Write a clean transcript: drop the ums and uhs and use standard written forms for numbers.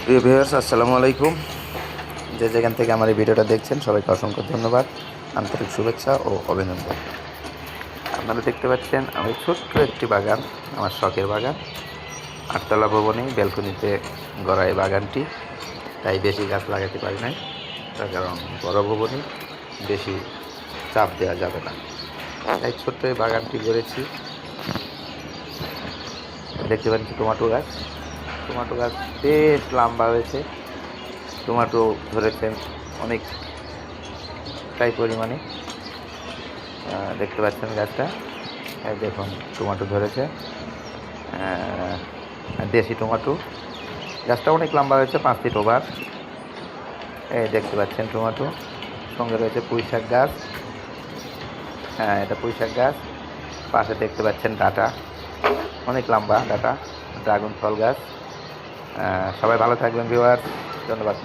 প্রিয় ভিউয়ার্স, আসসালামু আলাইকুম। যে যেখান থেকে আমার এই ভিডিওটা দেখছেন সবাইকে অসংখ্য ধন্যবাদ, আন্তরিক শুভেচ্ছা ও অভিনন্দন। আপনারা দেখতে পাচ্ছেন আমি ছোট্ট একটি বাগান, আমার শখের বাগান। 8তলা ভবনে ব্যালকনিতে গড়া এই বাগানটি, তাই বেশি গাছ লাগাতে পারি নাই, তার কারণ বড় ভবনে বেশি চাপ দেওয়া যাবে না, তাই ছোট্ট এই বাগানটি গড়েছি। দেখতে পাচ্ছি টমেটো গাছ, টমেটো গাছ বেশ লম্বা হয়েছে, টমেটো ধরেছেন অনেকটাই পরিমাণে। দেখতে পাচ্ছেন গাছটা, এই দেখুন টমেটো ধরেছে, দেশি টমেটো। গাছটা অনেক লম্বা হয়েছে, 5 ফিট ওভার। এই দেখতে পাচ্ছেন টমেটো, সঙ্গে রয়েছে পুঁই শাক গাছ। এটা পুঁই শাক গাছ। পাশে দেখতে পাচ্ছেন ডাঁটা, অনেক লম্বা ডাঁটা, ড্রাগন ফল গাছ। সবাই ভালো থাকবেন ভিউয়ার্স, ধন্যবাদ।